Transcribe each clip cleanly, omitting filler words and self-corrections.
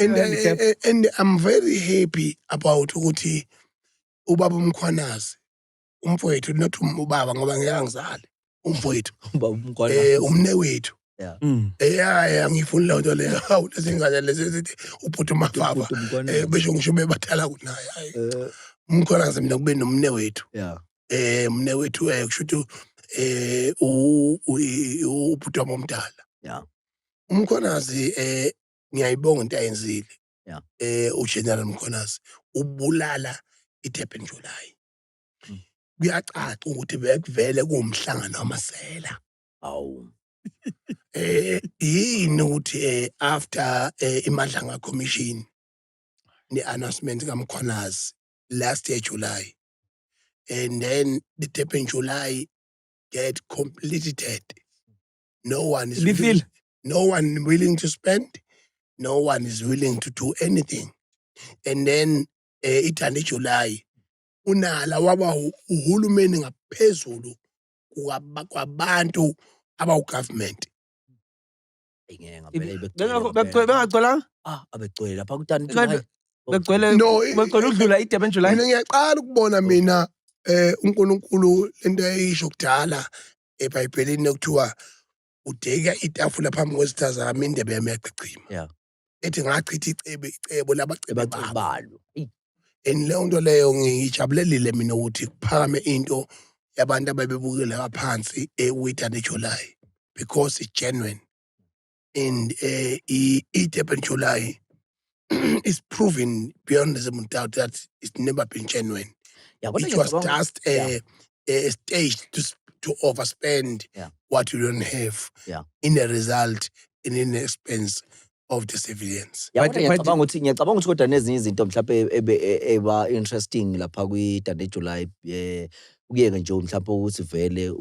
And I'm very happy about ukuthi ubaba uMkhwanazi umfowethu not ubaba ngoba ngeke angizali umfowethu umnewethu ngifuna leyo nto leyo hawu lesingane lesithi uphuthu mafava besho ngisho bebathala kunaye hayi Umkhwanazi mina kube nomnewethu umnewethu kusho ukuthi uphuthu omdala Umkhwanazi ngiyayibonga into ayenzile uGeneral Mkhwanazi ubulala iDurban July kuyacaca ukuthi bekuvele kuumhlangano wamasela yini ukuthi after iMadlanga Commission ne-announcement kaMkhwanazi last year July and then the Durban July get completed. No one is willing to spend. No one is willing to do anything. And then ithande July unala waba uhulumeni ngaphezulu kwabantu abawu-government. Bengagcwelanga? Abegcwele lapha kuThandi July. Begcwele ukudlula iDurban July. Mina ngiyaqala ukubona mina uNkulunkulu lento ayisho kudala eBhayibhelini ekuthiwa udeka itafula phambi kwesithazana indebe yami yachichima. Ethi ngachitha icebo labacebalo. And leyo nto leyo ngijabulelile mina ukuthi kuphakame into yabantu ababebukele ngaphansi eWithande July because it's genuine. And iDurban July is proven beyond the doubt that it's never been genuine. It was just a stage to overspend what you don't have in the result and in the expense of the civilians. Ngiyacabanga ukuthi kodwa nezinye izinto mhlawumbe eba interesting lapha kwiDurban July ukuyeke nje mhlawumbe ukuthi vele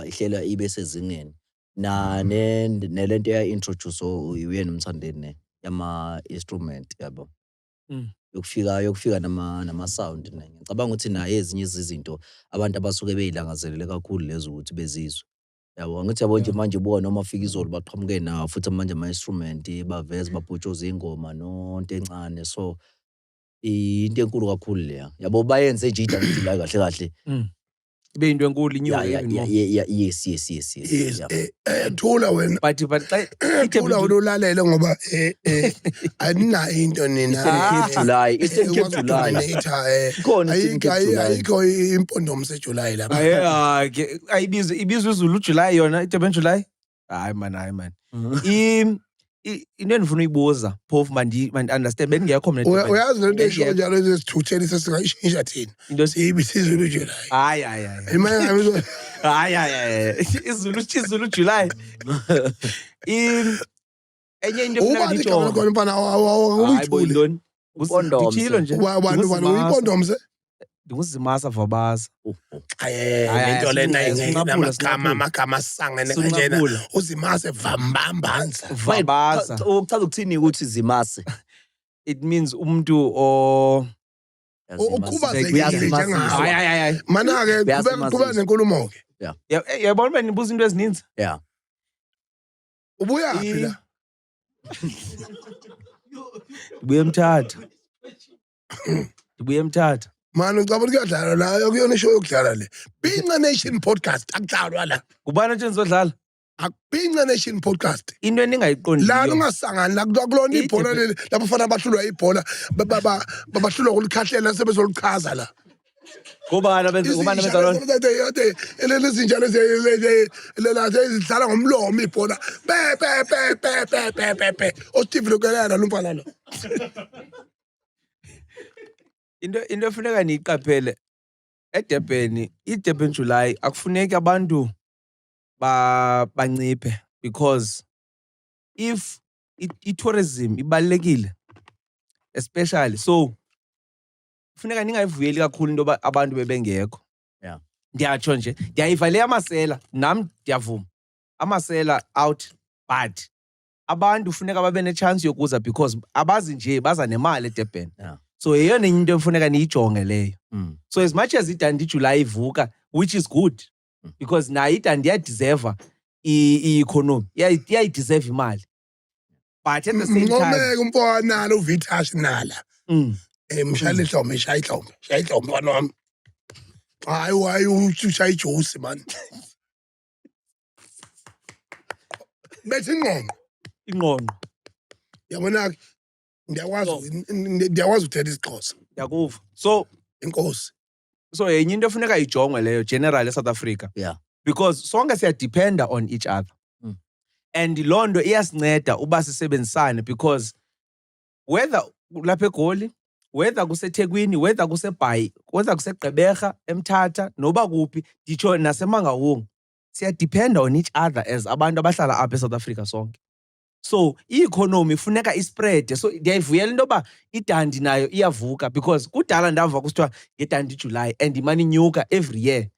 ihlela ibe sezingeni nelento ya introduce uyena uMthandeni yama instrument yabo yokufika nama sound ngicabanga ukuthi naye ezinye izinto abantu abasuke beyilangazelele kakhulu lezo ukuthi bezizwe yabo ngithi yabo nje manje ubona noma afika izolo baqhamuke nawo futhi manje ama instrument baveze babhutshoza ingoma nonto encane so into enkulu kakhulu leya yabo bayenze nje iDurban July kahle kahle ibe into enkulu yes thula wena but thula ulalele ngoba anina into nina July ayikho impondo mseJuly lapha ibizwe izulu July yona iDurban July hayi man into endifuna uyibuza phofu mandi understand bengekho mina uyazi lento esho njalo lesithutheni sesingayishintsha thina into siyibisizwe July hayi izulu July enye into efuna ngitsho khona mfana awuyithuli uPondom nje abantu uyiPondom se nguzimasa vabaza lento lena amagama asangene kanjena uzimase vambambanza vabaza ukuchaza ukuthini ukuthi zimase it means umuntu ukhubazekile njengawe mana ke kuba nenkulumo ke yabona bani nibuza into ezininzi ubuya phi la Ndibuye Mthatha manje ngicabanga kuyadlala la kuyona ishow yokudlala le Binqa Nation podcast akudlalwa la kubani nje nizodlala akubinqa Nation podcast into eningayiqondiyo la ungasangani la kulona ibhola leli labafana abahlulwa ibhola babahlulwa ukulikhahlela sebezolichaza la kubani benza lona lezinja lezi ezidlala ngomlomo ibhola pe oSteve Lokelana lo mfana lo into efuneka niyiqaphele eDurban iDurban July akufuneki abantu banciphe because if tourism ibalekile especially so kufuneka ningayivuyeli kakhulu into abantu bebengekho ndiyatsho nje ndiyayiva le amasela nami ndiyavuma amasela out but abantu kufuneka babe nechance yokuza because abazi nje baza nemali eDurban so yeyona into efuneka niyijonge leyo so as much as iDandi July ivuka which is good because nayo iDandi iyadeserve i-economy iyayideserve imali But at the same time, Ngomeke umfana lo Vitash nala. Mshaya ihlombe, shaya ihlombe mfana wami. Hayi ushaya ijuice man. Bethi ingqondo. Yabona ndiyakwazi uthetha isiXhosa. Yakuva. So Inkosi. So yenye into efuneka ijongwe leyo general eSouth Africa. Yeah. Because sonke siyadependa on each other. And loo nto iyasinceda uba sisebenzisane because whether lapha eGoli, whether kuseThekwini, whether kuseBhayi, whether kuseGqeberha, eMthatha, noba kuphi, nditsho naseMangaung, siyadependa on each other as abantu abahlala apha eSouth Africa sonke. So i-economy funeka ispread. So ndiyayivuyela into yoba idandi nayo iyavuka because kudala ndava kusithiwa ngedandi July and imane inyuka every year.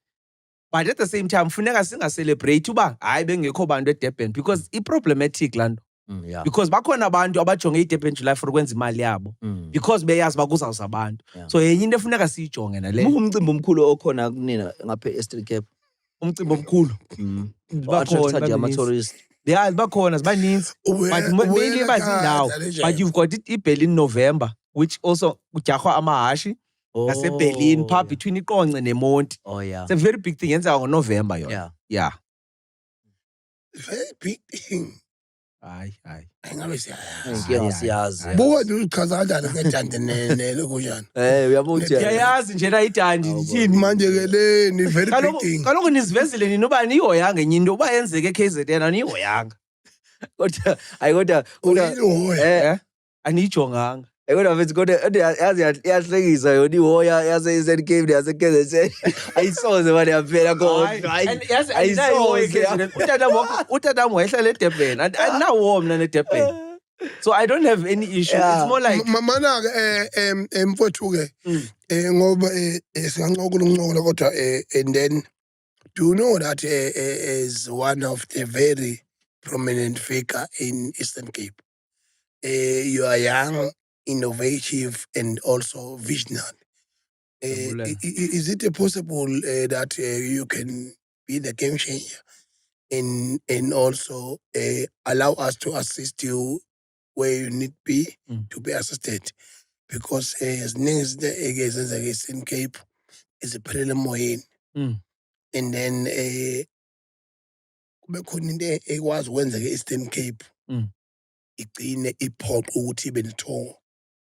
But at the same time funeka singa-celebrate uba hayi bengekho bantu eDurban because i-problematic laa nto. Yeah. Because bakhona abantu abajonge iDurban July for ukwenza imali yabo because beyazi uba kuzawuza abantu. So yenye into efuneka siyijonge naleyo. Umcimbi omkhulu okhona kunina ngapha e-Eastern Cape. Umcimbi omkhulu. Bakhona ama-tourist. Yeah, bakhona zibaninzi. But mainly bazindawo. But you've got iBerlin November, which also kujarhwa amahashi ngaseBerlin phaa between iQonce neMonti. Oh yeah. It's a very big thing. Yenzeka ngoNovember yona. Yeah. Yeah. Very big thing. Hayi. Ayingabe siyayazi. Ngeke siyazi. Buka nje uchaza kanjani ngedandi nelokunjani. Uyabona ukuthi Yayazi njena idandi ndithini. Manje ke le ni very big thing. Kaloku nizivezile nina uba niyihoyanga enye into uba yenzeke eKZN aniyihoyanga. kodwa Aniyijonganga. kodwa mfethu kodwa yazi iyahlekisa yona ihoya yase-Eastern Cape yase-KZN ayisoze manje yaphela kodwa ayisoze. Utatam wayehlala eDurban. Andinawo mna neDurban. So I don't have any issue. Yeah. It's more like Mana ke mfowethu ke ngoba singancokola kodwa and then do you know that is one of the very prominent figure in Eastern Cape. You are young, innovative, and also visionary. Is it possible that you can be the game changer and also allow us to assist you where you need to be assisted? Because as things the Eastern Cape is a preliminary, and then kube khona into ekwazi ukwenzeka e-Eastern Cape igcine iphoqa ukuthi ibe nethongo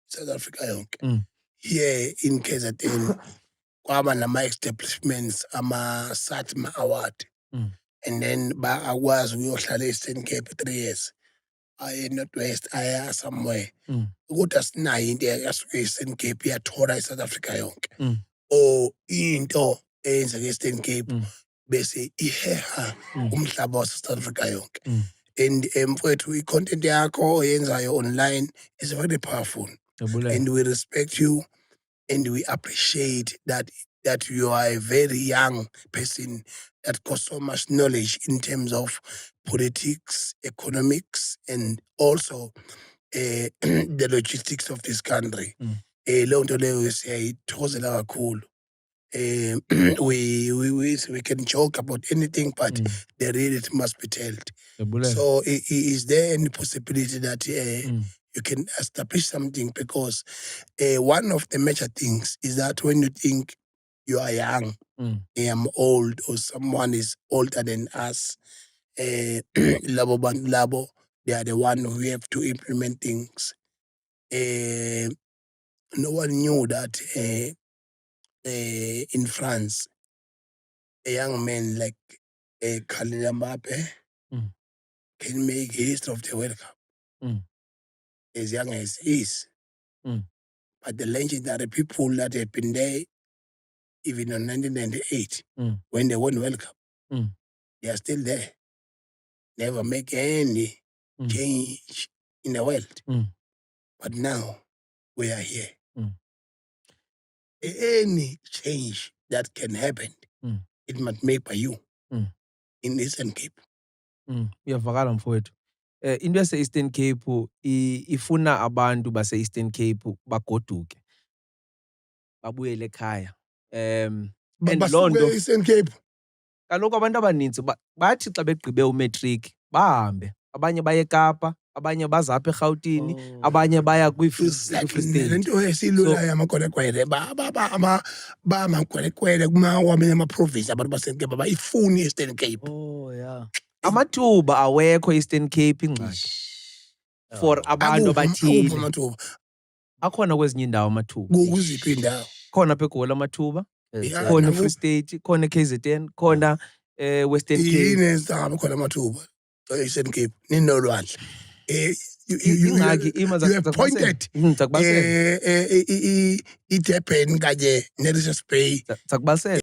South Africa yonke. Here in KZN kwaba nama-establishments ama-SATMA award and then akwazi ukuyohlala e-Eastern Cape 3 years aye Northwest aya somewhere kodwa sinayo into yasuke e-Eastern Cape iyathola i-South Africa yonke or into eyenzeka e-Eastern Cape bese iheha umhlaba wase-South Africa yonke. And mfowethu i-content yakho oyenzayo online is very powerful. And we respect you and we appreciate that you are a very young person that got so much knowledge in terms of politics, economics, and also the logistics of this country. Leyo nto leyo siyayithokozela kakhulu. We can joke about anything, but the reality must be told. So is there any possibility that you can establish something? Because one of the major things is that when you think you are young, I am old, or someone is older than us, labo bantu labo, they are the one who have to implement things. No one knew that in France, a young man like Kylian Mbappe can make history of the World Cup as young as he is. But the legendary people that have been there, even in 1998, when they won the World Cup, they are still there. Never make any change in the world. But now, we are here. Any change that can happen, it must made by you in Eastern Cape. Uyavakala mfowethu. Into yase-Eastern Cape ifuna abantu base-Eastern Cape bagoduke. Babuyele ekhaya. And loo nto Eastern Cape. kaloku abantu abaninzi bathi xa begqibe umatric bahambe. Abanye baye eKapa, abanye baza apha eRhawutini, abanye baya kwi-Free State. Lento esilulayo amagwelekwele ba amagwelekwele kwamanye ama-province abantu baseNkeba bayifuni i-Eastern Cape. Yeah. Amathuba awekho Eastern Cape ingxaki for abantu Akuphi abathile. amathuba? Akhona kwezinye indawo amathuba. Kuziphi indawo? Khona apha eGoli amathuba, Yeah, khona naku- eFree State, khona eKZN, khona Western Cape. Yini ezingabe khona amathuba e-Eastern Cape ninolwandle. Ingxaki ima You appointed zakubasela. i-Durban kanye ne-Richards Bay. Zakubasela.